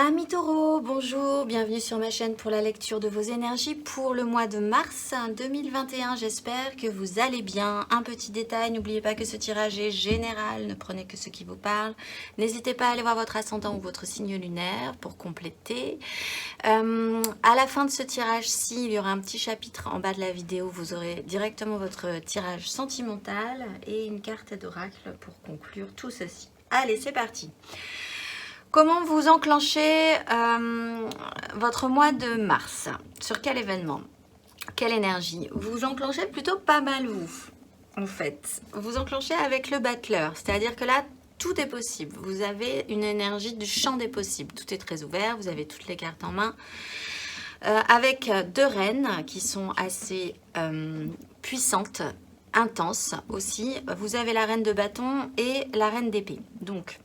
Amis taureaux, bonjour, bienvenue sur ma chaîne pour la lecture de vos énergies pour le mois de mars 2021. J'espère que vous allez bien. Un petit détail, n'oubliez pas que ce tirage est général, ne prenez que ce qui vous parle. N'hésitez pas à aller voir votre ascendant ou votre signe lunaire pour compléter. À la fin de ce tirage-ci, il y aura un petit chapitre en bas de la vidéo. Vous aurez directement votre tirage sentimental et une carte d'oracle pour conclure tout ceci. Allez, c'est parti. Comment vous enclenchez votre mois de mars? Sur quel événement? Quelle énergie? Vous enclenchez plutôt pas mal vous, en fait. Vous enclenchez avec le battleur, c'est-à-dire que là, tout est possible. Vous avez une énergie du champ des possibles. Tout est très ouvert, vous avez toutes les cartes en main. Avec deux reines qui sont assez puissantes, intenses aussi. Vous avez la reine de bâton et la reine d'épée. Donc,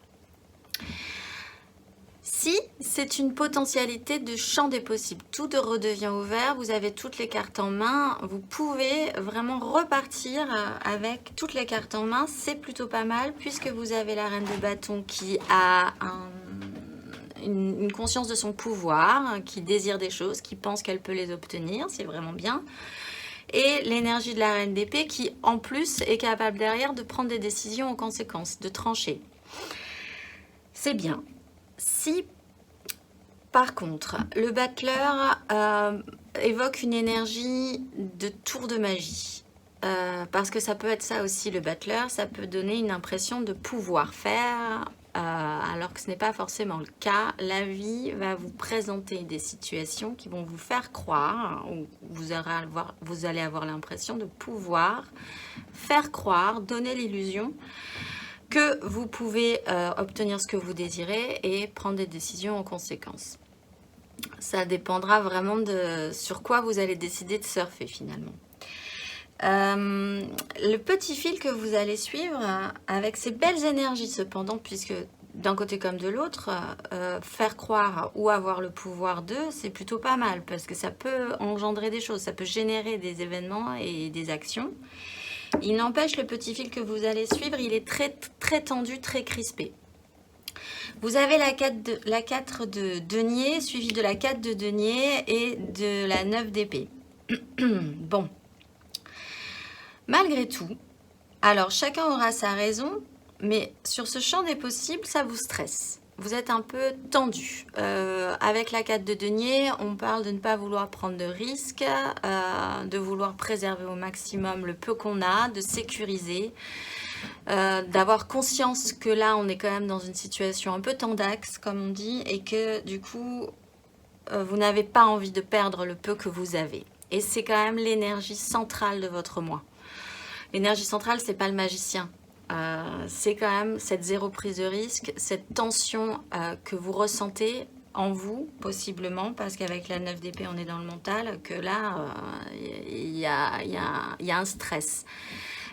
si c'est une potentialité de champ des possibles, tout redevient ouvert, vous avez toutes les cartes en main, vous pouvez vraiment repartir avec toutes les cartes en main, c'est plutôt pas mal puisque vous avez la reine de bâton qui a une conscience de son pouvoir, qui désire des choses, qui pense qu'elle peut les obtenir, c'est vraiment bien. Et l'énergie de la reine d'épée qui en plus est capable derrière de prendre des décisions en conséquence, de trancher. C'est bien. Si par contre, le battleur évoque une énergie de tour de magie, parce que ça peut être ça aussi le battleur, ça peut donner une impression de pouvoir faire, alors que ce n'est pas forcément le cas. La vie va vous présenter des situations qui vont vous faire croire, ou vous allez avoir l'impression de pouvoir faire croire, donner l'illusion que vous pouvez obtenir ce que vous désirez et prendre des décisions en conséquence. Ça dépendra vraiment de sur quoi vous allez décider de surfer finalement. Le petit fil que vous allez suivre avec ces belles énergies cependant, puisque d'un côté comme de l'autre, faire croire ou avoir le pouvoir d'eux, c'est plutôt pas mal parce que ça peut engendrer des choses, ça peut générer des événements et des actions. Il n'empêche, le petit fil que vous allez suivre, il est très tendu, très crispé. Vous avez la 4 de denier, suivie de la 4 de denier et de la 9 d'épée. Bon. Malgré tout, alors chacun aura sa raison, mais sur ce champ des possibles, ça vous stresse. Vous êtes un peu tendu. Avec la 4 de denier, on parle de ne pas vouloir prendre de risques, de vouloir préserver au maximum le peu qu'on a, de sécuriser, d'avoir conscience que là, on est quand même dans une situation un peu tendax, comme on dit, et que du coup, vous n'avez pas envie de perdre le peu que vous avez. Et c'est quand même l'énergie centrale de votre mois. L'énergie centrale, c'est pas le magicien. C'est quand même cette zéro prise de risque, cette tension que vous ressentez en vous, possiblement, parce qu'avec la 9 d'épée, on est dans le mental, que là, il y a un stress.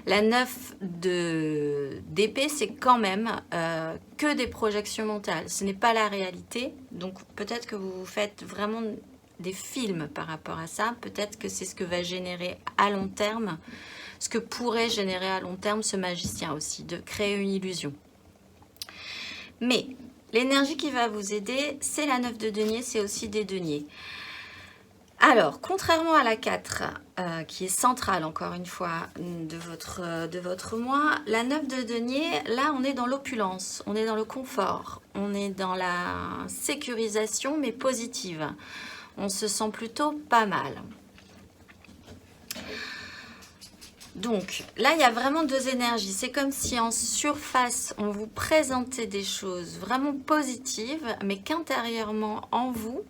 La 9 d'épée, c'est quand même que des projections mentales. Ce n'est pas la réalité, donc peut-être que vous vous faites vraiment des films par rapport à ça. Peut-être que c'est ce que va générer à long terme, ce que pourrait générer à long terme ce magicien aussi, de créer une illusion. Mais l'énergie qui va vous aider, c'est la 9 de denier, c'est aussi des deniers. Alors, contrairement à la 4, qui est centrale, encore une fois, de votre mois, la 9 de denier, là, on est dans l'opulence, on est dans le confort, on est dans la sécurisation, mais positive. On se sent plutôt pas mal. Donc, là, il y a vraiment deux énergies. C'est comme si en surface, on vous présentait des choses vraiment positives, mais qu'intérieurement, en vous,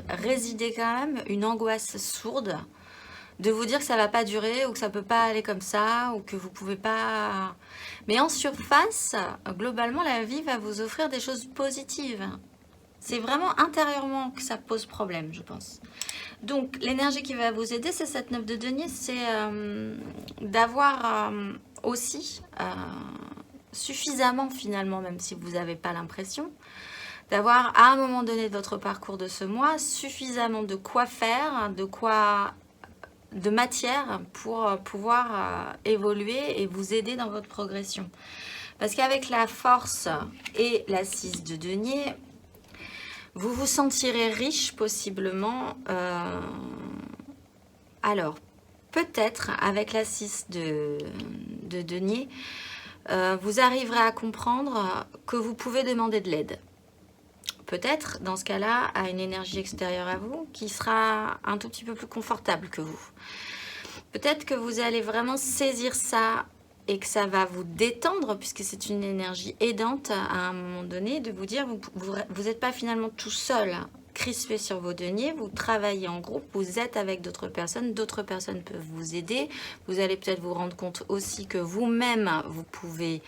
résidait quand même une angoisse sourde de vous dire que ça ne va pas durer ou que ça ne peut pas aller comme ça ou que vous ne pouvez pas... Mais en surface, globalement, la vie va vous offrir des choses positives. C'est vraiment intérieurement que ça pose problème, je pense. Donc, l'énergie qui va vous aider, c'est cette 9 de denier, c'est d'avoir aussi suffisamment, finalement, même si vous n'avez pas l'impression, d'avoir à un moment donné de votre parcours de ce mois, suffisamment de quoi faire, de matière pour pouvoir évoluer et vous aider dans votre progression. Parce qu'avec la force et la 6 de denier, Vous vous sentirez riche possiblement. Alors, peut-être avec la 6 de denier, vous arriverez à comprendre que vous pouvez demander de l'aide. Peut-être, dans ce cas-là, à une énergie extérieure à vous qui sera un tout petit peu plus confortable que vous. Peut-être que vous allez vraiment saisir ça et que ça va vous détendre, puisque c'est une énergie aidante à un moment donné, de vous dire, vous n'êtes pas finalement tout seul, crispé sur vos deniers, vous travaillez en groupe, vous êtes avec d'autres personnes peuvent vous aider. Vous allez peut-être vous rendre compte aussi que vous-même, vous pouvez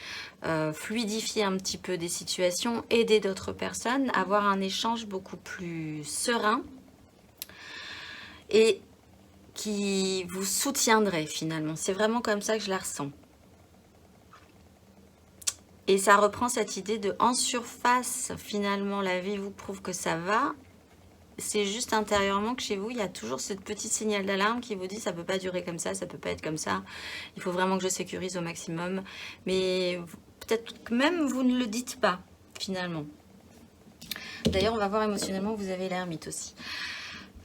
fluidifier un petit peu des situations, aider d'autres personnes, avoir un échange beaucoup plus serein et qui vous soutiendrait finalement. C'est vraiment comme ça que je la ressens. Et ça reprend cette idée de en surface, finalement, la vie vous prouve que ça va. C'est juste intérieurement que chez vous, il y a toujours ce petit signal d'alarme qui vous dit ça ne peut pas durer comme ça peut pas être comme ça. Il faut vraiment que je sécurise au maximum. Mais peut-être que même vous ne le dites pas, finalement. D'ailleurs, on va voir émotionnellement, vous avez l'ermite aussi.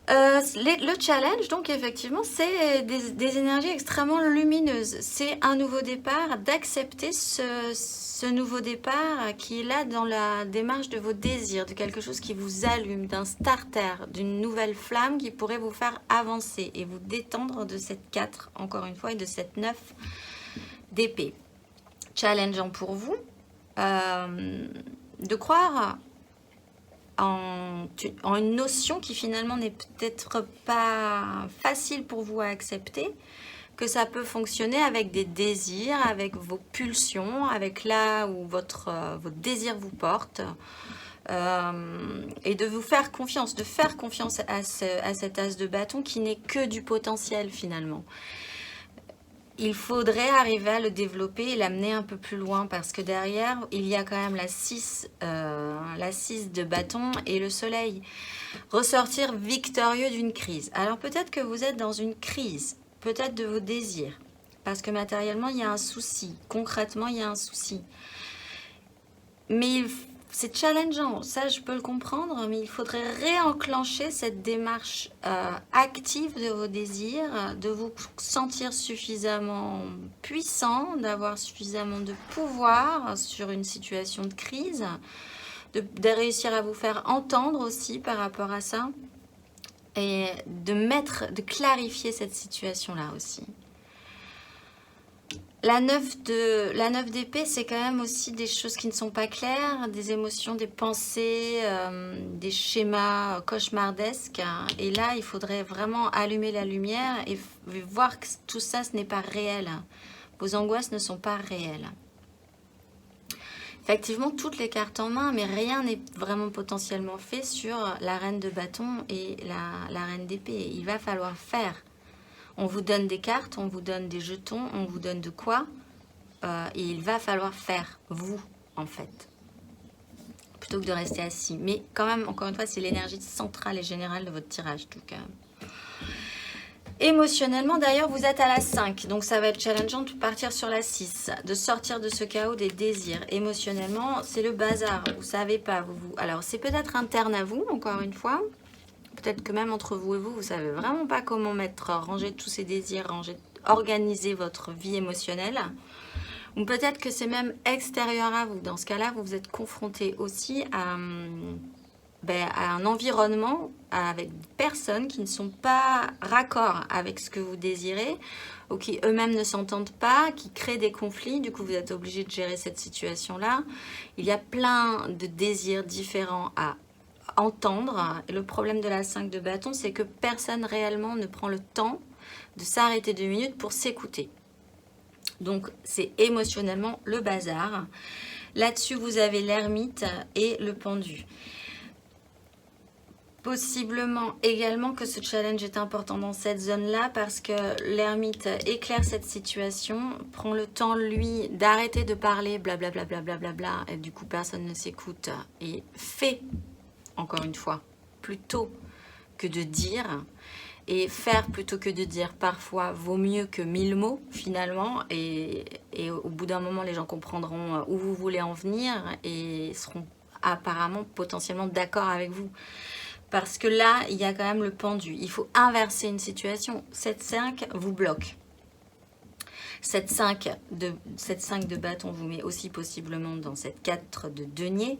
Le challenge, donc effectivement, c'est des énergies extrêmement lumineuses. C'est un nouveau départ, d'accepter ce nouveau départ qui est là dans la démarche de vos désirs, de quelque chose qui vous allume, d'un starter, d'une nouvelle flamme qui pourrait vous faire avancer et vous détendre de cette 4, encore une fois, et de cette 9 d'épée. Challengeant pour vous, de croire en une notion qui finalement n'est peut-être pas facile pour vous à accepter, que ça peut fonctionner avec des désirs, avec vos pulsions, avec là où votre désir vous porte, et de vous faire confiance, de faire confiance à cet as de bâton qui n'est que du potentiel finalement. Il faudrait arriver à le développer et l'amener un peu plus loin parce que derrière, il y a quand même la 6 de bâton et le soleil. Ressortir victorieux d'une crise. Alors peut-être que vous êtes dans une crise, peut-être de vos désirs, parce que matériellement, il y a un souci. Concrètement, il y a un souci. Mais c'est challengeant, ça je peux le comprendre, mais il faudrait réenclencher cette démarche active de vos désirs, de vous sentir suffisamment puissant, d'avoir suffisamment de pouvoir sur une situation de crise, de réussir à vous faire entendre aussi par rapport à ça, et de clarifier cette situation-là aussi. La 9 d'épée, c'est quand même aussi des choses qui ne sont pas claires, des émotions, des pensées, des schémas cauchemardesques. Et là, il faudrait vraiment allumer la lumière et voir que tout ça, ce n'est pas réel. Vos angoisses ne sont pas réelles. Effectivement, toutes les cartes en main, mais rien n'est vraiment potentiellement fait sur la reine de bâton et la reine d'épée. Il va falloir faire. On vous donne des cartes, on vous donne des jetons, on vous donne de quoi et il va falloir faire, vous, en fait. Plutôt que de rester assis. Mais quand même, encore une fois, c'est l'énergie centrale et générale de votre tirage, en tout cas. Émotionnellement, d'ailleurs, vous êtes à la 5. Donc, ça va être challengeant de partir sur la 6. De sortir de ce chaos des désirs. Émotionnellement, c'est le bazar. Vous ne savez pas. Alors, c'est peut-être interne à vous, encore une fois. Peut-être que même entre vous et vous, vous ne savez vraiment pas comment ranger tous ces désirs, organiser votre vie émotionnelle. Ou peut-être que c'est même extérieur à vous. Dans ce cas-là, vous êtes confronté aussi à un environnement avec des personnes qui ne sont pas raccord avec ce que vous désirez ou qui eux-mêmes ne s'entendent pas, qui créent des conflits. Du coup, vous êtes obligé de gérer cette situation-là. Il y a plein de désirs différents à entendre. Et le problème de la 5 de bâton, c'est que personne réellement ne prend le temps de s'arrêter 2 minutes pour s'écouter. Donc, c'est émotionnellement le bazar. Là-dessus, vous avez l'ermite et le pendu. Possiblement également que ce challenge est important dans cette zone-là parce que l'ermite éclaire cette situation, prend le temps, lui, d'arrêter de parler blablabla, blablabla, et du coup, personne ne s'écoute et fait, encore une fois, plutôt que de dire. Et faire plutôt que de dire parfois vaut mieux que 1000 mots finalement. Et au bout d'un moment, les gens comprendront où vous voulez en venir et seront apparemment potentiellement d'accord avec vous. Parce que là, il y a quand même le pendu. Il faut inverser une situation. Cette 5 vous bloque. Cette 5 de bâton vous met aussi possiblement dans cette 4 de denier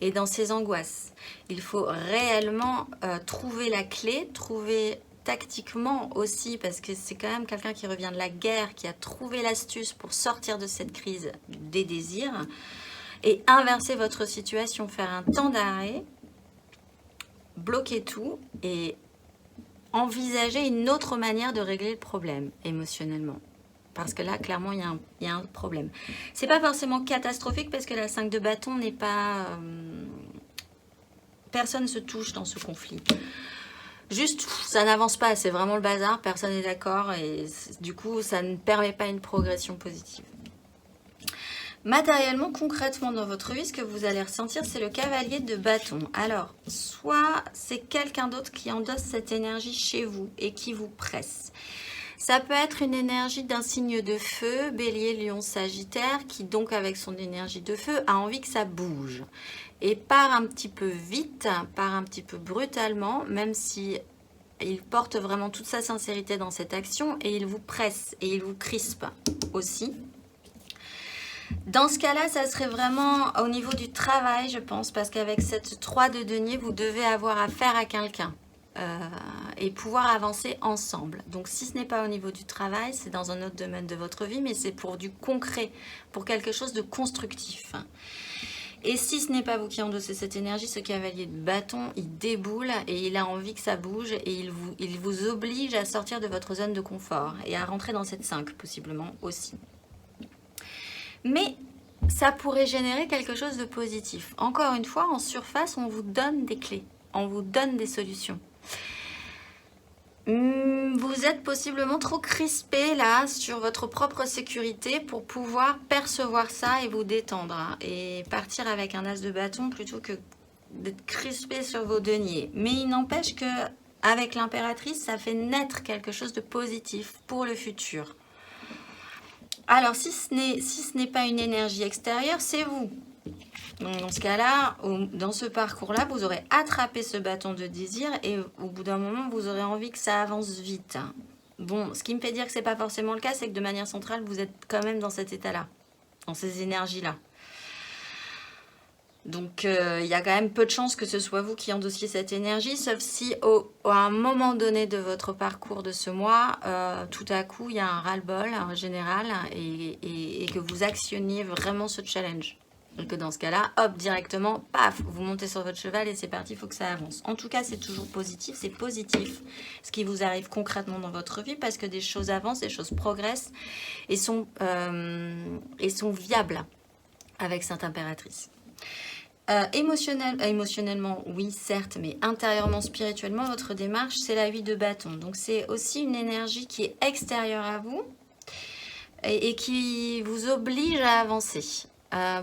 et dans ses angoisses. Il faut réellement trouver la clé, trouver tactiquement aussi, parce que c'est quand même quelqu'un qui revient de la guerre, qui a trouvé l'astuce pour sortir de cette crise des désirs et inverser votre situation, faire un temps d'arrêt, bloquer tout et envisager une autre manière de régler le problème émotionnellement. Parce que là, clairement, il y a un problème. C'est pas forcément catastrophique parce que la 5 de bâton n'est pas... personne ne se touche dans ce conflit. Juste, ça n'avance pas, c'est vraiment le bazar, personne n'est d'accord et du coup, ça ne permet pas une progression positive. Matériellement, concrètement dans votre vie, ce que vous allez ressentir, c'est le cavalier de bâton. Alors, soit c'est quelqu'un d'autre qui endosse cette énergie chez vous et qui vous presse. Ça peut être une énergie d'un signe de feu, bélier, lion, sagittaire, qui donc avec son énergie de feu a envie que ça bouge. Et part un petit peu vite, part un petit peu brutalement, même si il porte vraiment toute sa sincérité dans cette action et il vous presse et il vous crispe aussi. Dans ce cas-là, ça serait vraiment au niveau du travail, je pense, parce qu'avec cette 3 de denier, vous devez avoir affaire à quelqu'un et pouvoir avancer ensemble. Donc, si ce n'est pas au niveau du travail, c'est dans un autre domaine de votre vie, mais c'est pour du concret, pour quelque chose de constructif. Et si ce n'est pas vous qui endossez cette énergie, ce cavalier de bâton, il déboule et il a envie que ça bouge et il vous oblige à sortir de votre zone de confort et à rentrer dans cette 5, possiblement aussi. Mais ça pourrait générer quelque chose de positif. Encore une fois, en surface, on vous donne des clés, on vous donne des solutions. Vous êtes possiblement trop crispé là sur votre propre sécurité pour pouvoir percevoir ça et vous détendre et partir avec un as de bâton plutôt que d'être crispé sur vos deniers. Mais il n'empêche que avec l'impératrice, ça fait naître quelque chose de positif pour le futur. Alors, si ce n'est pas une énergie extérieure, c'est vous. Donc, dans ce cas-là, dans ce parcours-là, vous aurez attrapé ce bâton de désir et au bout d'un moment, vous aurez envie que ça avance vite. Bon, ce qui me fait dire que ce n'est pas forcément le cas, c'est que de manière centrale, vous êtes quand même dans cet état-là, dans ces énergies-là. Donc, il y a quand même peu de chances que ce soit vous qui endossiez cette énergie, sauf si à un moment donné de votre parcours de ce mois, tout à coup, il y a un ras-le-bol général et que vous actionniez vraiment ce challenge. Et que dans ce cas-là, hop, directement, paf, vous montez sur votre cheval et c'est parti, il faut que ça avance. En tout cas, c'est toujours positif, c'est positif ce qui vous arrive concrètement dans votre vie parce que des choses avancent, des choses progressent et sont viables avec cette impératrice. Émotionnellement, oui, certes, mais intérieurement, spirituellement, votre démarche, c'est la 8 de bâton. Donc, c'est aussi une énergie qui est extérieure à vous et qui vous oblige à avancer.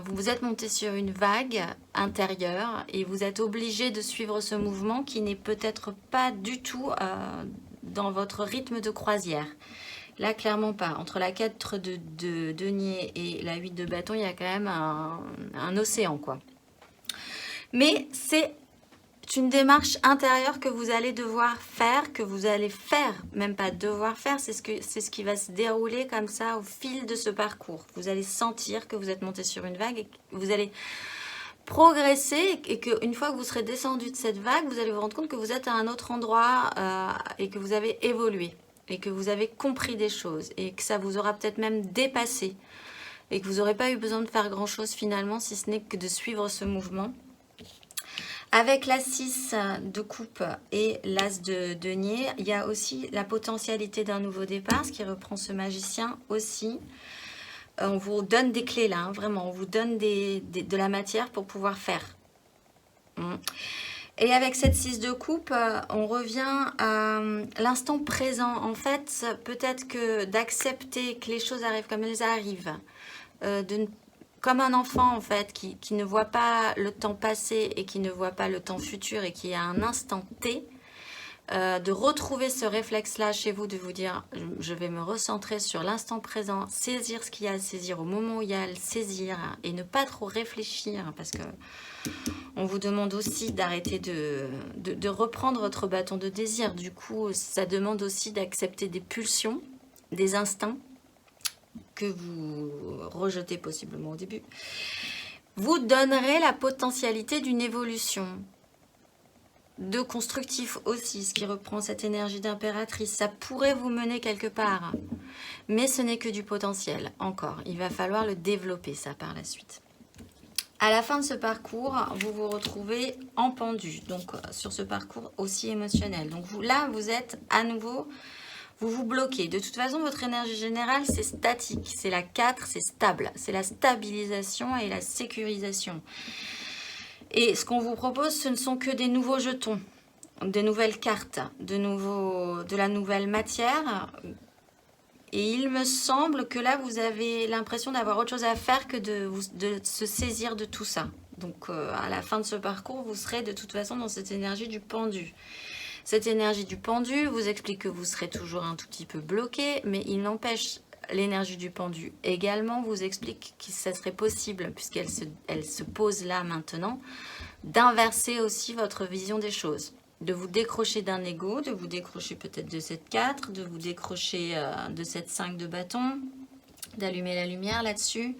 Vous vous êtes monté sur une vague intérieure et vous êtes obligé de suivre ce mouvement qui n'est peut-être pas du tout dans votre rythme de croisière. Là, clairement pas. Entre la 4 de denier et la 8 de bâton, il y a quand même un océan, quoi. Mais c'est une démarche intérieure que vous allez devoir faire, que vous allez faire, même pas devoir faire, c'est ce qui va se dérouler comme ça au fil de ce parcours. Vous allez sentir que vous êtes monté sur une vague et que vous allez progresser et qu'une fois que vous serez descendu de cette vague, vous allez vous rendre compte que vous êtes à un autre endroit et que vous avez évolué et que vous avez compris des choses et que ça vous aura peut-être même dépassé et que vous n'aurez pas eu besoin de faire grand-chose finalement si ce n'est que de suivre ce mouvement. Avec la 6 de coupe et l'as de denier, il y a aussi la potentialité d'un nouveau départ, ce qui reprend ce magicien aussi. On vous donne des clés là, hein, vraiment, on vous donne de la matière pour pouvoir faire. Et avec cette 6 de coupe, on revient à l'instant présent. En fait, peut-être que d'accepter que les choses arrivent comme elles arrivent, comme un enfant en fait qui ne voit pas le temps passé et qui ne voit pas le temps futur et qui a un instant T, de retrouver ce réflexe-là chez vous, de vous dire, je vais me recentrer sur l'instant présent, saisir ce qu'il y a à saisir au moment où il y a à le saisir et ne pas trop réfléchir, parce que on vous demande aussi d'arrêter de reprendre votre bâton de désir. Du coup, ça demande aussi d'accepter des pulsions, des instincts que vous rejetez possiblement au début. Vous donnerez la potentialité d'une évolution, de constructif aussi, ce qui reprend cette énergie d'impératrice. Ça pourrait vous mener quelque part, mais ce n'est que du potentiel encore. Il va falloir le développer, ça, par la suite. À la fin de ce parcours, vous vous retrouvez en pendu, donc sur ce parcours aussi émotionnel. Donc là, vous êtes à nouveau, vous vous bloquez. De toute façon, votre énergie générale, c'est statique. C'est la 4, c'est stable. C'est la stabilisation et la sécurisation. Et ce qu'on vous propose, ce ne sont que des nouveaux jetons, des nouvelles cartes, de la nouvelle matière. Et il me semble que là, vous avez l'impression d'avoir autre chose à faire que de se saisir de tout ça. Donc, à la fin de ce parcours, vous serez de toute façon dans cette énergie du pendu. Cette énergie du pendu vous explique que vous serez toujours un tout petit peu bloqué, mais il n'empêche, l'énergie du pendu également vous explique que ça serait possible, puisqu'elle se pose là maintenant, d'inverser aussi votre vision des choses. De vous décrocher d'un ego, de vous décrocher peut-être de cette 4, de vous décrocher de cette 5 de bâton, d'allumer la lumière là-dessus.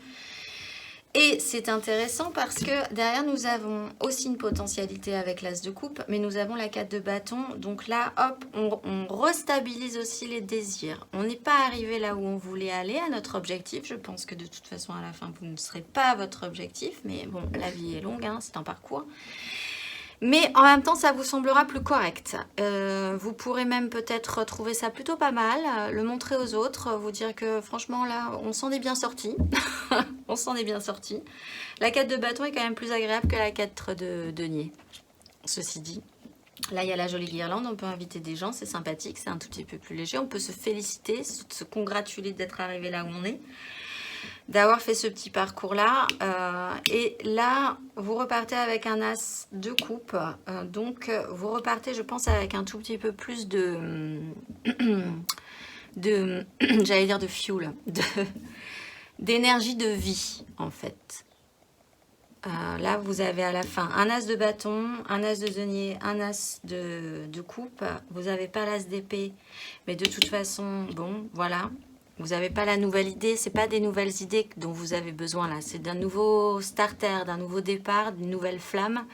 Et c'est intéressant parce que derrière, nous avons aussi une potentialité avec l'as de coupe, mais nous avons la 4 de bâton. Donc là, hop, on restabilise aussi les désirs. On n'est pas arrivé là où on voulait aller, à notre objectif. Je pense que de toute façon, à la fin, vous ne serez pas à votre objectif. Mais bon, la vie est longue, hein, c'est un parcours. Mais en même temps, ça vous semblera plus correct. Vous pourrez même peut-être trouver ça plutôt pas mal, le montrer aux autres, vous dire que franchement là, on s'en est bien sorti. On s'en est bien sorti. La 4 de bâton est quand même plus agréable que la 4 de denier. Ceci dit, là il y a la jolie guirlande, on peut inviter des gens, c'est sympathique, c'est un tout petit peu plus léger. On peut se féliciter, se congratuler d'être arrivé là où on est, d'avoir fait ce petit parcours là, et là vous repartez avec un as de coupe, donc vous repartez je pense avec un tout petit peu plus de j'allais dire de fuel, d'énergie de vie en fait. Là vous avez à la fin un as de bâton, un as de denier, un as de coupe, vous n'avez pas l'as d'épée, mais de toute façon bon voilà. Vous n'avez pas la nouvelle idée, c'est pas des nouvelles idées dont vous avez besoin là, c'est d'un nouveau starter, d'un nouveau départ, d'une nouvelle flamme,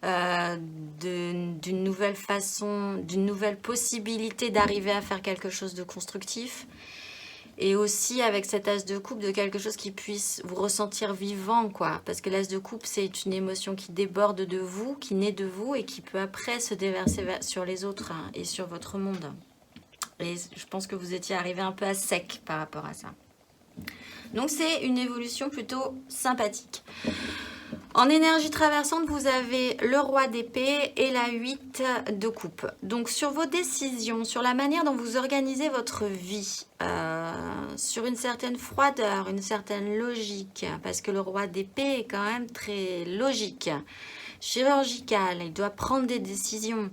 d'une nouvelle façon, d'une nouvelle possibilité d'arriver à faire quelque chose de constructif. Et aussi avec cet as de coupe, de quelque chose qui puisse vous ressentir vivant, quoi. Parce que l'as de coupe, c'est une émotion qui déborde de vous, qui naît de vous et qui peut après se déverser sur les autres hein, et sur votre monde. Et je pense que vous étiez arrivé un peu à sec par rapport à ça. Donc c'est une évolution plutôt sympathique. En énergie traversante, vous avez le roi d'épée et la 8 de coupe. Donc sur vos décisions, sur la manière dont vous organisez votre vie, sur une certaine froideur, une certaine logique, parce que le roi d'épée est quand même très logique, chirurgical, il doit prendre des décisions.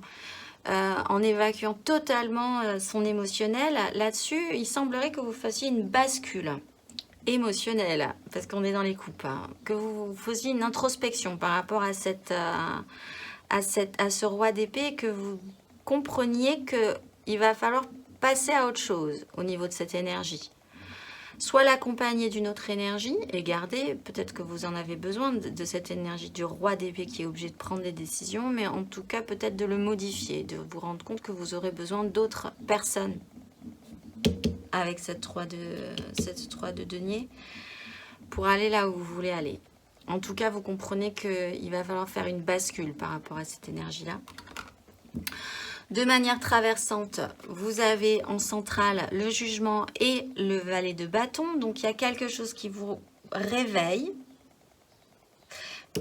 En évacuant totalement son émotionnel, là-dessus, il semblerait que vous fassiez une bascule émotionnelle, parce qu'on est dans les coupes, hein, que vous faisiez une introspection par rapport à, à ce roi d'épée, que vous compreniez qu'il va falloir passer à autre chose au niveau de cette énergie. Soit l'accompagner d'une autre énergie et garder, peut-être que vous en avez besoin de cette énergie du roi d'épée qui est obligé de prendre des décisions, mais en tout cas peut-être de le modifier, de vous rendre compte que vous aurez besoin d'autres personnes avec cette 3 de denier pour aller là où vous voulez aller. En tout cas, vous comprenez qu'il va falloir faire une bascule par rapport à cette énergie-là. De manière traversante, vous avez en centrale le jugement et le valet de bâton. Donc, il y a quelque chose qui vous réveille.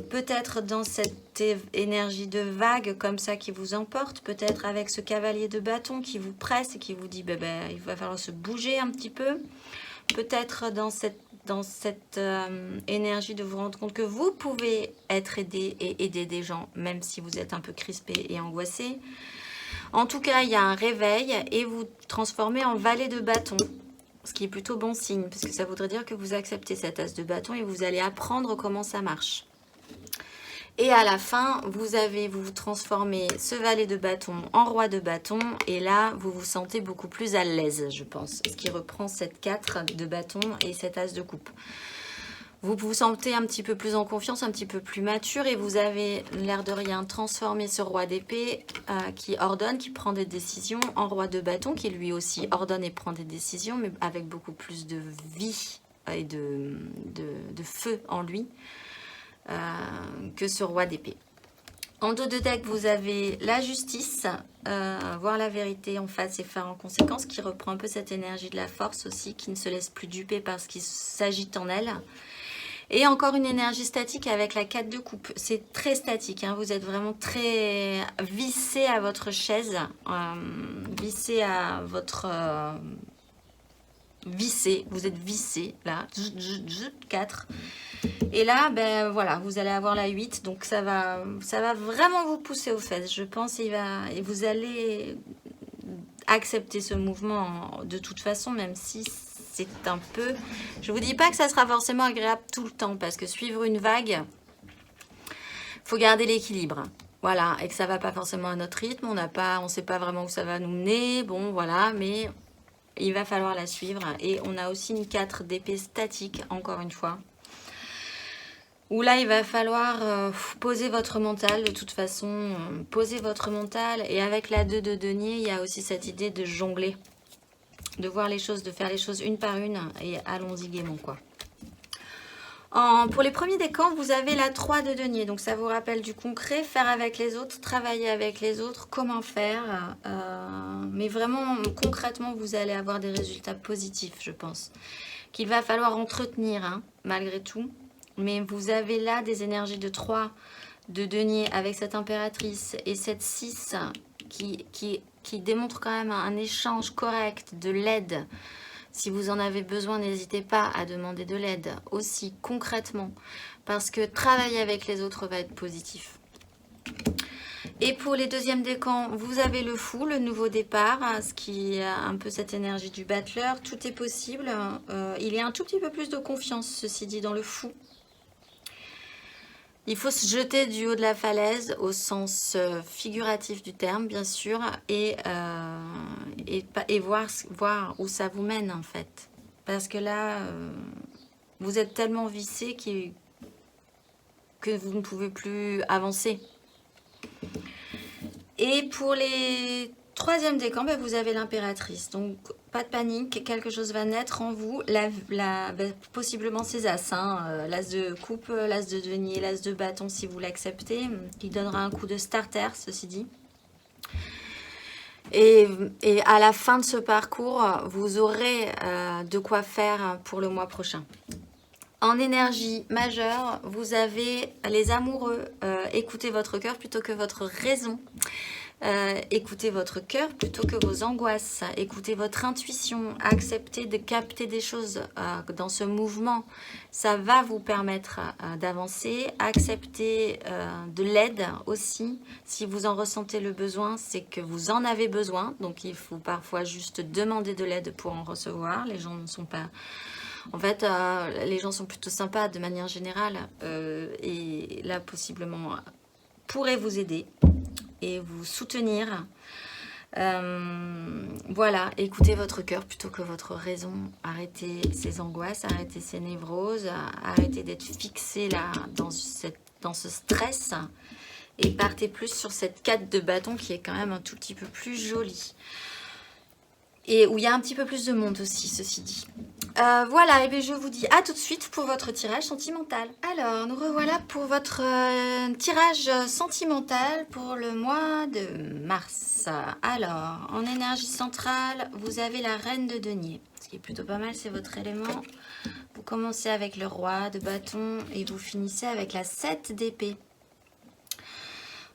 Peut-être dans cette énergie de vague comme ça qui vous emporte. Peut-être avec ce cavalier de bâton qui vous presse et qui vous dit il va falloir se bouger un petit peu. Peut-être dans cette énergie de vous rendre compte que vous pouvez être aidé et aider des gens, même si vous êtes un peu crispé et angoissé. En tout cas, il y a un réveil et vous transformez en valet de bâton. Ce qui est plutôt bon signe, parce que ça voudrait dire que vous acceptez cet as de bâton et vous allez apprendre comment ça marche. Et à la fin, vous transformez ce valet de bâton en roi de bâton. Et là, vous vous sentez beaucoup plus à l'aise, je pense. Ce qui reprend cette 4 de bâton et cet as de coupe. Vous vous sentez un petit peu plus en confiance, un petit peu plus mature. Et vous avez, l'air de rien, transformé ce roi d'épée qui ordonne, qui prend des décisions, en roi de bâton, qui lui aussi ordonne et prend des décisions, mais avec beaucoup plus de vie et de feu en lui. Que ce roi d'épée. En dos de deck, vous avez la justice, voir la vérité en face et faire en conséquence, qui reprend un peu cette énergie de la force aussi, qui ne se laisse plus duper parce qu'il s'agite en elle. Et encore une énergie statique avec la 4 de coupe. C'est très statique, hein, vous êtes vraiment très vissé à votre chaise, vissé à votre... vissé, vous êtes vissé, là, 4. Et là, ben voilà, vous allez avoir la 8, donc ça va vraiment vous pousser aux fesses, je pense, et vous allez accepter ce mouvement de toute façon, même si c'est un peu... Je vous dis pas que ça sera forcément agréable tout le temps, parce que suivre une vague, faut garder l'équilibre. Voilà, et que ça va pas forcément à notre rythme, on sait pas vraiment où ça va nous mener, bon voilà, mais il va falloir la suivre. Et on a aussi une 4 d'épée statique, encore une fois. Où là, il va falloir poser votre mental, de toute façon, poser votre mental. Et avec la 2 de denier, il y a aussi cette idée de jongler, de voir les choses, de faire les choses une par une. Et allons-y gaiement, quoi. Pour les premiers décans, vous avez la 3 de denier. Donc, ça vous rappelle du concret, faire avec les autres, travailler avec les autres, comment faire. Mais vraiment, concrètement, vous allez avoir des résultats positifs, je pense. Qu'il va falloir entretenir, hein, malgré tout. Mais vous avez là des énergies de 3 de denier avec cette impératrice et cette 6 qui démontre quand même un échange correct, de l'aide. Si vous en avez besoin, n'hésitez pas à demander de l'aide aussi concrètement, parce que travailler avec les autres va être positif. Et pour les deuxièmes décans, vous avez le fou, le nouveau départ, ce qui a un peu cette énergie du battleur. Tout est possible. Il y a un tout petit peu plus de confiance, ceci dit, dans le fou. Il faut se jeter du haut de la falaise au sens figuratif du terme, bien sûr, et voir où ça vous mène, en fait. Parce que là, vous êtes tellement vissé que vous ne pouvez plus avancer. Et pour les troisièmes décans, ben, vous avez l'impératrice. Donc, pas de panique, quelque chose va naître en vous. Possiblement ces as, hein, l'as de coupe, l'as de denier, l'as de bâton si vous l'acceptez, qui donnera un coup de starter, ceci dit. Et à la fin de ce parcours, vous aurez de quoi faire pour le mois prochain. En énergie majeure, vous avez les amoureux. Écoutez votre cœur plutôt que votre raison. Écoutez votre cœur plutôt que vos angoisses. Écoutez votre intuition. Acceptez de capter des choses dans ce mouvement. Ça va vous permettre d'avancer. Acceptez de l'aide aussi. Si vous en ressentez le besoin, c'est que vous en avez besoin. Donc il faut parfois juste demander de l'aide pour en recevoir. Les gens ne sont pas... En fait, les gens sont plutôt sympas de manière générale et là, possiblement, pourraient vous aider et vous soutenir. Voilà, écoutez votre cœur plutôt que votre raison. Arrêtez ces angoisses, arrêtez ces névroses, arrêtez d'être fixé là dans ce stress et partez plus sur cette 4 de bâton qui est quand même un tout petit peu plus jolie. Et où il y a un petit peu plus de monde aussi, ceci dit. Voilà, et bien je vous dis à tout de suite pour votre tirage sentimental. Alors, nous revoilà pour votre tirage sentimental pour le mois de mars. Alors, en énergie centrale, vous avez la reine de denier. Ce qui est plutôt pas mal, c'est votre élément. Vous commencez avec le roi de bâton et vous finissez avec la 7 d'épée.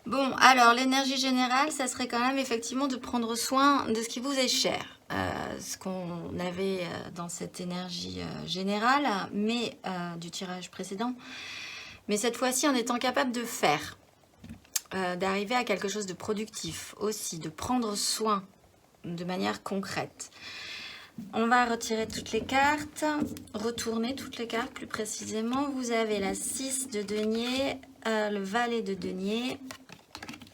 Bon, alors l'énergie générale, ça serait quand même effectivement de prendre soin de ce qui vous est cher. Ce qu'on avait dans cette énergie générale, mais du tirage précédent. Mais cette fois-ci, en étant capable de faire. d'arriver à quelque chose de productif aussi, de prendre soin de manière concrète. On va retirer toutes les cartes, retourner toutes les cartes plus précisément. Vous avez la 6 de denier, le valet de denier,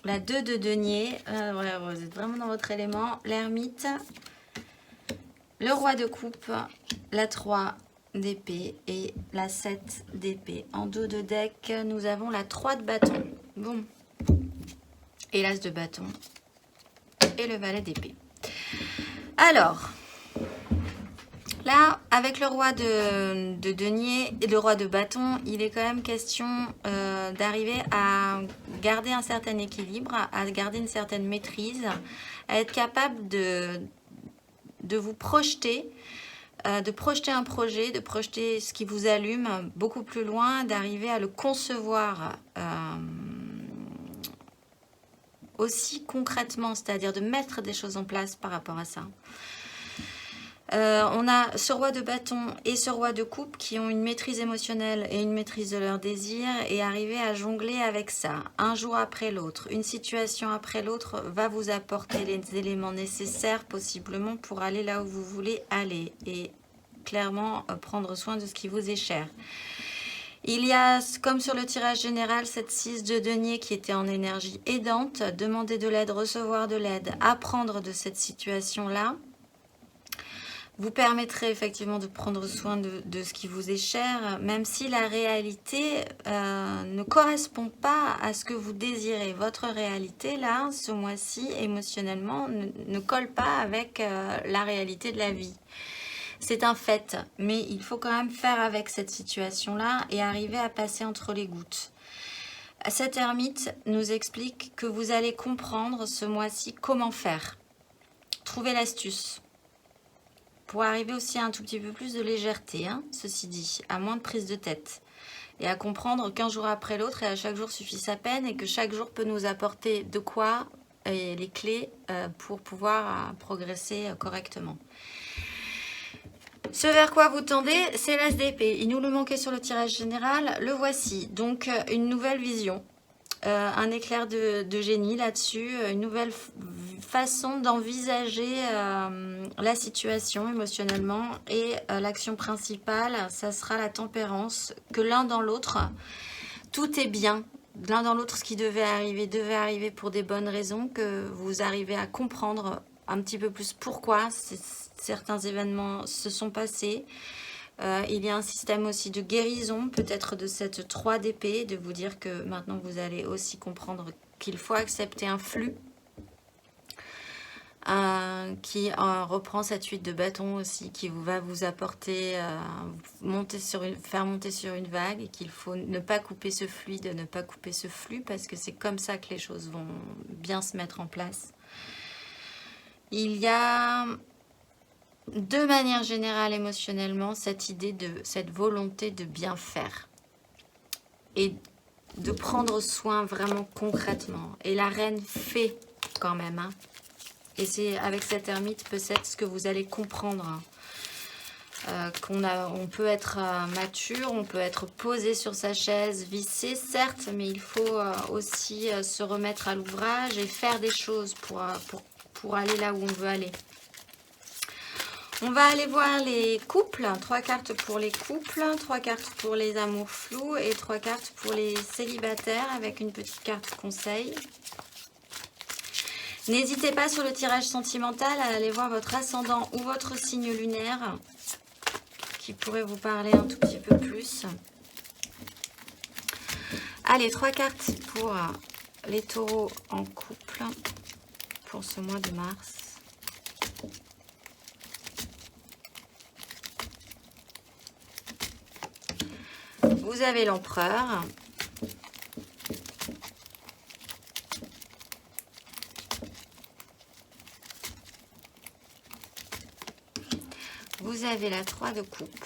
la 2 de denier, ouais, vous êtes vraiment dans votre élément, l'ermite, le roi de coupe, la 3 d'épée et la 7 d'épée. En dos de deck, nous avons la 3 de bâton. Bon. Et l'as de bâton et le valet d'épée. Alors, là, avec le roi de denier et le roi de bâton, il est quand même question d'arriver à garder un certain équilibre, à garder une certaine maîtrise, à être capable de vous projeter, de projeter un projet, de projeter ce qui vous allume beaucoup plus loin, d'arriver à le concevoir aussi concrètement, c'est-à-dire de mettre des choses en place par rapport à ça. On a ce roi de bâton et ce roi de coupe qui ont une maîtrise émotionnelle et une maîtrise de leurs désirs et arriver à jongler avec ça, un jour après l'autre, une situation après l'autre va vous apporter les éléments nécessaires possiblement pour aller là où vous voulez aller et clairement prendre soin de ce qui vous est cher. Il y a, comme sur le tirage général, cette 6 de denier qui était en énergie aidante, demander de l'aide, recevoir de l'aide, apprendre de cette situation-là, vous permettrez effectivement de prendre soin de ce qui vous est cher, même si la réalité ne correspond pas à ce que vous désirez. Votre réalité, là, ce mois-ci, émotionnellement, ne colle pas avec la réalité de la vie. C'est un fait, mais il faut quand même faire avec cette situation-là et arriver à passer entre les gouttes. Cet ermite nous explique que vous allez comprendre ce mois-ci comment faire. Trouvez l'astuce pour arriver aussi à un tout petit peu plus de légèreté, hein, ceci dit, à moins de prise de tête. Et à comprendre qu'un jour après l'autre et à chaque jour suffit sa peine et que chaque jour peut nous apporter de quoi et les clés pour pouvoir progresser correctement. Ce vers quoi vous tendez, c'est l'as d'épée. Il nous le manquait sur le tirage général, le voici. Donc une nouvelle vision, un éclair de génie là-dessus, une nouvelle façon d'envisager la situation émotionnellement. Et l'action principale, ça sera la tempérance, que l'un dans l'autre, tout est bien. L'un dans l'autre, ce qui devait arriver pour des bonnes raisons, que vous arrivez à comprendre un petit peu plus pourquoi certains événements se sont passés. Il y a un système aussi de guérison, peut-être de cette 3 d'épée, de vous dire que maintenant vous allez aussi comprendre qu'il faut accepter un flux qui reprend cette 8 de bâton aussi, qui va vous apporter, faire monter sur une vague et qu'il faut ne pas couper ce fluide, ne pas couper ce flux parce que c'est comme ça que les choses vont bien se mettre en place. Il y a de manière générale émotionnellement cette idée cette volonté de bien faire et de prendre soin vraiment concrètement. Et la reine fait quand même, hein. Et c'est avec cette ermite peut-être ce que vous allez comprendre, hein. On peut être mature, on peut être posé sur sa chaise, vissé certes, mais il faut aussi se remettre à l'ouvrage et faire des choses pour aller là où on veut aller. On va aller voir les couples, 3 cartes pour les couples, 3 cartes pour les amours flous et 3 cartes pour les célibataires avec une petite carte conseil. N'hésitez pas sur le tirage sentimental à aller voir votre ascendant ou votre signe lunaire qui pourrait vous parler un tout petit peu plus. Allez, 3 cartes pour les taureaux en couple pour ce mois de mars. Vous avez l'empereur. Vous avez la 3 de coupe.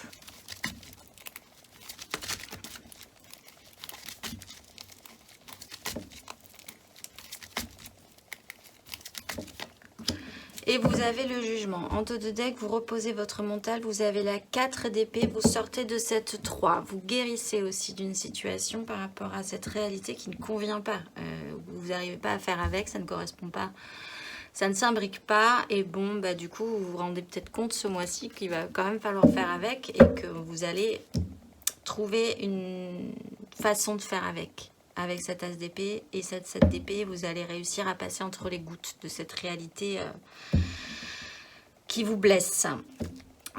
Et vous avez le jugement. En dos de deck, vous reposez votre mental. Vous avez la 4 d'épée. Vous sortez de cette 3. Vous guérissez aussi d'une situation par rapport à cette réalité qui ne convient pas. Vous n'arrivez pas à faire avec. Ça ne correspond pas. Ça ne s'imbrique pas. Et bon, bah, du coup, vous vous rendez peut-être compte ce mois-ci qu'il va quand même falloir faire avec. Et que vous allez trouver une façon de faire avec cette as d'épée et cette 7 d'épée, vous allez réussir à passer entre les gouttes de cette réalité qui vous blesse.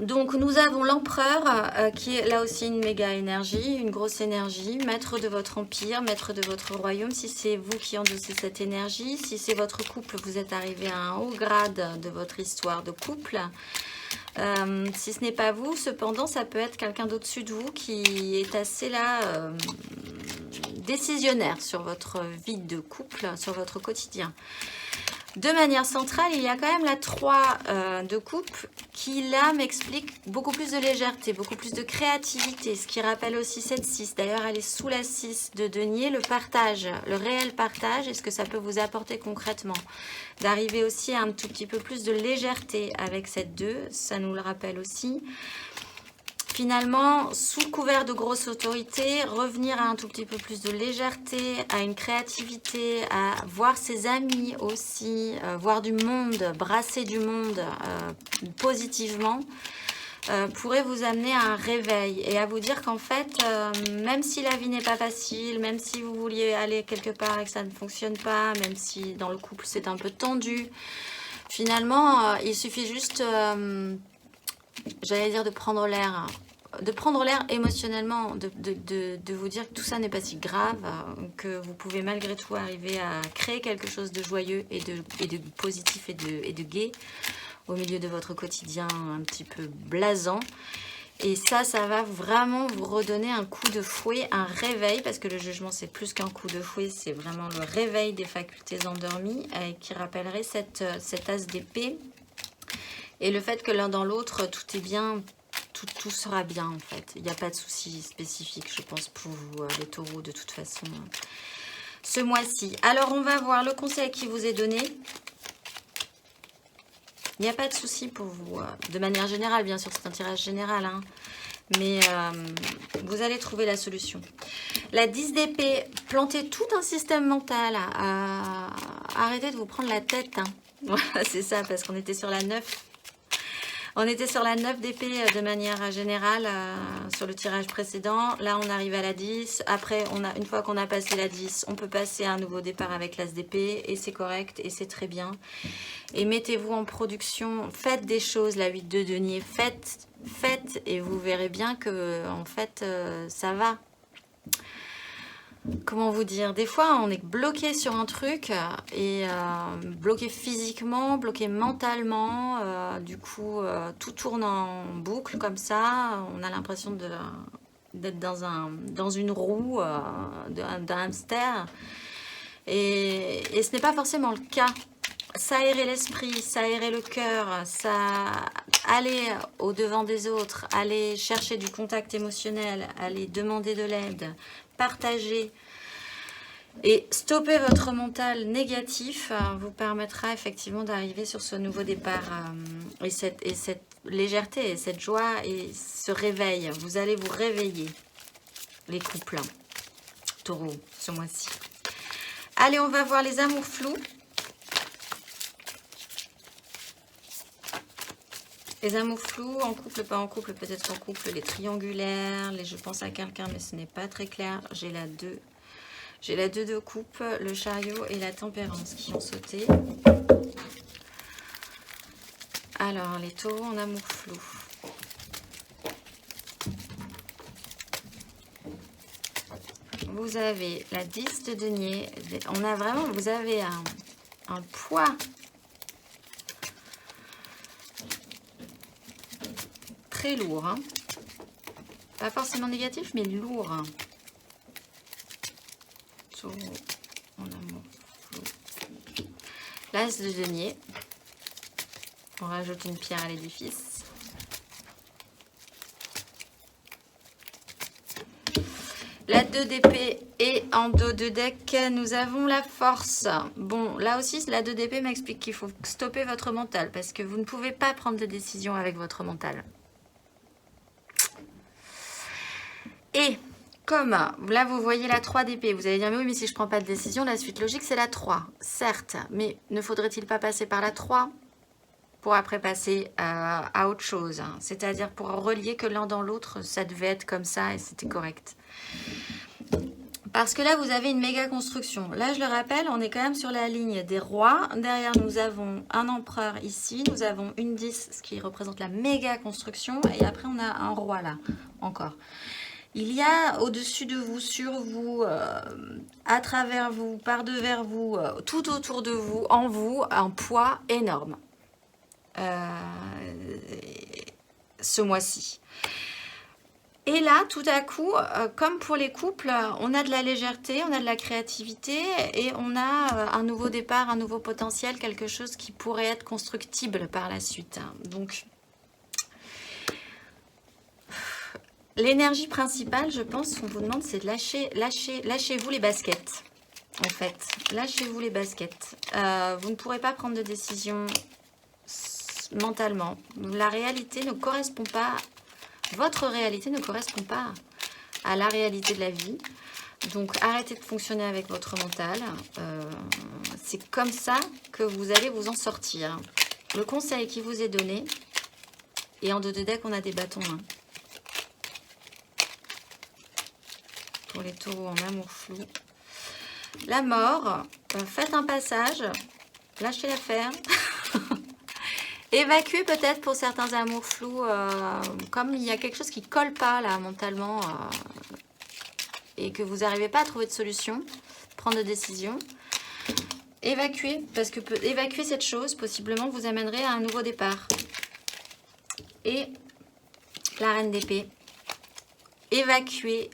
Donc nous avons l'empereur qui est là aussi une méga énergie, une grosse énergie, maître de votre empire, maître de votre royaume, si c'est vous qui endossez cette énergie, si c'est votre couple, vous êtes arrivé à un haut grade de votre histoire de couple. Si ce n'est pas vous, cependant, ça peut être quelqu'un d'au-dessus de vous qui est assez là, décisionnaire sur votre vie de couple, sur votre quotidien. De manière centrale, il y a quand même la 3 de coupe qui là m'explique beaucoup plus de légèreté, beaucoup plus de créativité, ce qui rappelle aussi cette 6. D'ailleurs, elle est sous la 6 de denier, le partage, le réel partage, et ce que ça peut vous apporter concrètement. D'arriver aussi à un tout petit peu plus de légèreté avec cette 2, ça nous le rappelle aussi. Finalement, sous couvert de grosse autorité, revenir à un tout petit peu plus de légèreté, à une créativité, à voir ses amis aussi, voir du monde, brasser du monde positivement, pourrait vous amener à un réveil et à vous dire qu'en fait, même si la vie n'est pas facile, même si vous vouliez aller quelque part et que ça ne fonctionne pas, même si dans le couple c'est un peu tendu, finalement, il suffit juste, j'allais dire, de prendre l'air. De prendre l'air émotionnellement, de vous dire que tout ça n'est pas si grave, que vous pouvez malgré tout arriver à créer quelque chose de joyeux et de positif et de gai au milieu de votre quotidien un petit peu blasant. Et ça va vraiment vous redonner un coup de fouet, un réveil, parce que le jugement c'est plus qu'un coup de fouet, c'est vraiment le réveil des facultés endormies qui rappellerait cette as d'épée. Et le fait que l'un dans l'autre, tout est bien. Tout sera bien en fait. Il n'y a pas de souci spécifique, je pense, pour vous, les taureaux, de toute façon, ce mois-ci. Alors, on va voir le conseil qui vous est donné. Il n'y a pas de souci pour vous. De manière générale, bien sûr, c'est un tirage général. Hein, mais vous allez trouver la solution. La 10 d'épée, plantez tout un système mental. Arrêtez de vous prendre la tête. Hein. Voilà, c'est ça, parce qu'on était sur la 9. On était sur la 9 d'épée de manière générale sur le tirage précédent. Là, on arrive à la 10. Après, une fois qu'on a passé la 10, on peut passer à un nouveau départ avec l'as d'épée. Et c'est correct et c'est très bien. Et mettez-vous en production. Faites des choses, la 8 de denier. Faites. Et vous verrez bien que, en fait, ça va. Comment vous dire? Des fois, on est bloqué sur un truc et bloqué physiquement, bloqué mentalement. Du coup, tout tourne en boucle comme ça. On a l'impression d'être dans une roue d'un hamster. Et ce n'est pas forcément le cas. S'aérer l'esprit, s'aérer le cœur, aller au-devant des autres, aller chercher du contact émotionnel, aller demander de l'aide, partager et stopper votre mental négatif vous permettra effectivement d'arriver sur ce nouveau départ et cette légèreté et cette joie et ce réveil. Vous allez vous réveiller, les couples taureaux, ce mois-ci. Allez, on va voir les amours flous. Les amours flous, en couple, pas en couple, peut-être en couple, les triangulaires, je pense à quelqu'un, mais ce n'est pas très clair. J'ai la 2. J'ai la 2 de coupe, le chariot et la tempérance qui ont sauté. Alors, les taureaux en amour flou. Vous avez la 10 de denier. On a vraiment, vous avez un poids très lourd. Hein. Pas forcément négatif, mais lourd. Hein. En amour flou. L'as de denier. On rajoute une pierre à l'édifice. La 2 2 d'épée et en dos de deck, nous avons la force. Bon, là aussi, la 2 d'épée m'explique qu'il faut stopper votre mental parce que vous ne pouvez pas prendre de décision avec votre mental. Et comme là, vous voyez la 3 d'épée, vous allez dire, mais oui, mais si je ne prends pas de décision, la suite logique, c'est la 3. Certes, mais ne faudrait-il pas passer par la 3 pour après passer à autre chose, hein. C'est-à-dire pour relier que l'un dans l'autre, ça devait être comme ça et c'était correct. Parce que là, vous avez une méga construction. Là, je le rappelle, on est quand même sur la ligne des rois. Derrière, nous avons un empereur ici. Nous avons une 10, ce qui représente la méga construction. Et après, on a un roi là, encore. Il y a au-dessus de vous, sur vous, à travers vous, par-devers vous, tout autour de vous, en vous, un poids énorme. Ce mois-ci. Et là, tout à coup, comme pour les couples, on a de la légèreté, on a de la créativité et on a un nouveau départ, un nouveau potentiel, quelque chose qui pourrait être constructible par la suite. Donc, l'énergie principale, je pense, qu'on vous demande, c'est de lâchez-vous les baskets. En fait, lâchez-vous les baskets. Vous ne pourrez pas prendre de décision mentalement. La réalité ne correspond pas, votre réalité ne correspond pas à la réalité de la vie. Donc arrêtez de fonctionner avec votre mental. C'est comme ça que vous allez vous en sortir. Le conseil qui vous est donné, et en dos de deck on a des bâtons. Hein. Pour les taureaux en amour flou. La mort, faites un passage, lâchez l'affaire. Évacuez peut-être pour certains amours flous, comme il y a quelque chose qui ne colle pas là mentalement et que vous n'arrivez pas à trouver de solution, prendre de décision. Évacuez, parce que évacuer cette chose, possiblement, vous amènerait à un nouveau départ. Et la reine d'épée. Évacuer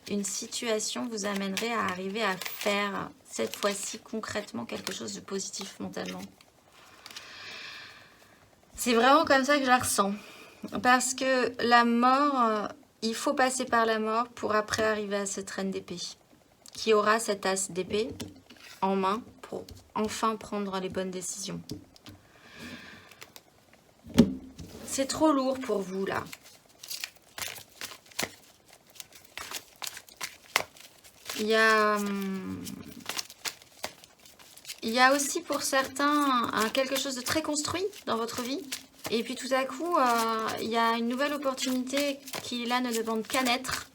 une situation vous amènerait à arriver à faire cette fois-ci concrètement quelque chose de positif mentalement. C'est vraiment comme ça que je la ressens. Parce que la mort, il faut passer par la mort pour après arriver à cette reine d'épée. Qui aura cette as d'épée en main pour enfin prendre les bonnes décisions. C'est trop lourd pour vous là. Il y a aussi pour certains quelque chose de très construit dans votre vie. Et puis tout à coup, il y a une nouvelle opportunité qui là ne demande qu'à naître.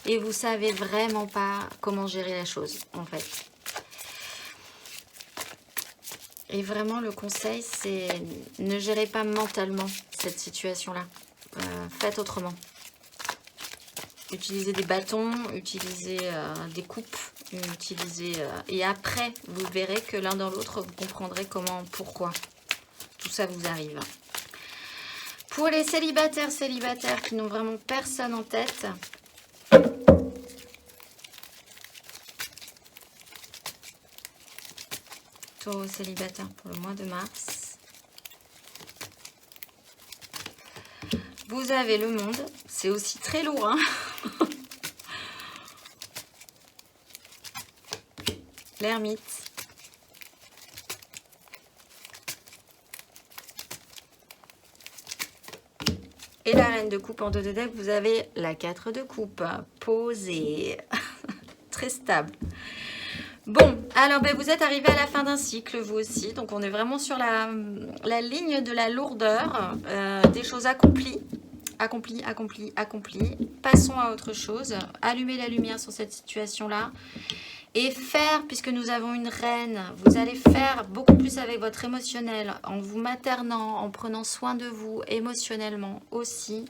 Et vous savez vraiment pas comment gérer la chose en fait. Et vraiment le conseil c'est ne gérez pas mentalement cette situation-là. Faites autrement. Utilisez des bâtons, utilisez des coupes, utilisez... et après, vous verrez que l'un dans l'autre, vous comprendrez comment, pourquoi tout ça vous arrive. Pour les célibataires qui n'ont vraiment personne en tête, taureau célibataire pour le mois de mars. Vous avez le monde, c'est aussi très lourd, hein. L'ermite. Et la reine de coupe en dos de deck, vous avez la 4 de coupe, posée, très stable. Bon, alors ben, vous êtes arrivé à la fin d'un cycle, vous aussi. Donc on est vraiment sur la ligne de la lourdeur, des choses accomplies. Accompli. Passons à autre chose. Allumez la lumière sur cette situation-là. Et faire, puisque nous avons une reine, vous allez faire beaucoup plus avec votre émotionnel, en vous maternant, en prenant soin de vous émotionnellement aussi.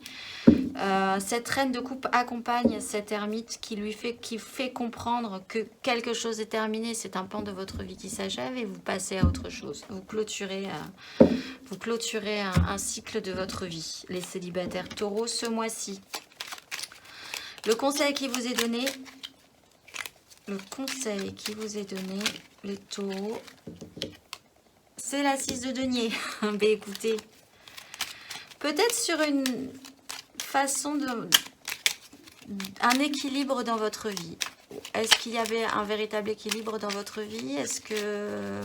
Cette reine de coupe accompagne cette ermite qui fait comprendre que quelque chose est terminé. C'est un pan de votre vie qui s'achève et vous passez à autre chose. Vous clôturez un cycle de votre vie. Les célibataires taureaux ce mois-ci. Le conseil qui vous est donné... les taureaux, c'est la 6 de denier. Ben écoutez, peut-être sur une façon de... un équilibre dans votre vie. Est-ce qu'il y avait un véritable équilibre dans votre vie? Est-ce que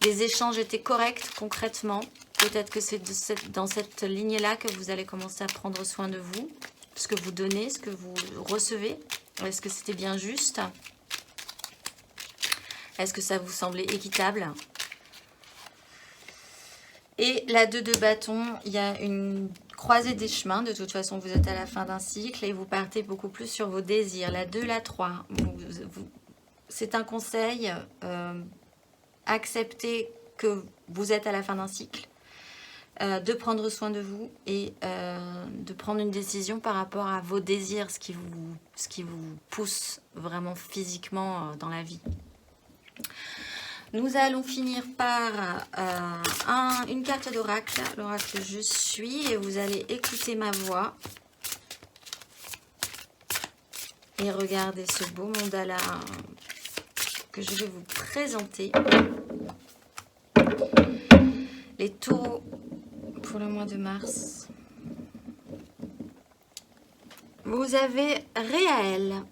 les échanges étaient corrects concrètement? Peut-être que c'est dans cette ligne-là que vous allez commencer à prendre soin de vous. Ce que vous donnez, ce que vous recevez. Est-ce que c'était bien juste? Est-ce que ça vous semblait équitable? Et la 2 de bâton, il y a une croisée des chemins. De toute façon, vous êtes à la fin d'un cycle et vous partez beaucoup plus sur vos désirs. La 2, la 3, c'est un conseil. Acceptez que vous êtes à la fin d'un cycle. De prendre soin de vous et de prendre une décision par rapport à vos désirs, ce qui vous pousse vraiment physiquement dans la vie. Nous allons finir par une carte d'oracle, l'oracle Je suis, et vous allez écouter ma voix et regarder ce beau mandala que je vais vous présenter. Les taureaux pour le mois de mars. Vous avez Réaël.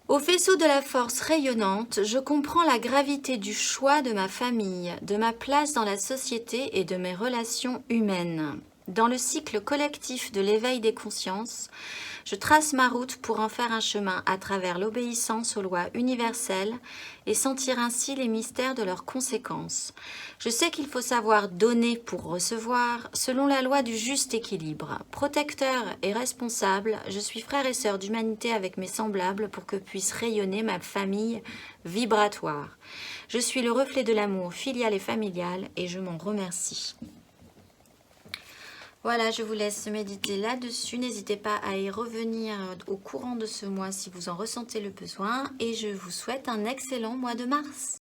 Au faisceau de la force rayonnante, je comprends la gravité du choix de ma famille, de ma place dans la société et de mes relations humaines. Dans le cycle collectif de l'éveil des consciences, je trace ma route pour en faire un chemin à travers l'obéissance aux lois universelles et sentir ainsi les mystères de leurs conséquences. Je sais qu'il faut savoir donner pour recevoir, selon la loi du juste équilibre. Protecteur et responsable, je suis frère et sœur d'humanité avec mes semblables pour que puisse rayonner ma famille vibratoire. Je suis le reflet de l'amour filial et familial et je m'en remercie. Voilà, je vous laisse méditer là-dessus. N'hésitez pas à y revenir au courant de ce mois si vous en ressentez le besoin. Et je vous souhaite un excellent mois de mars.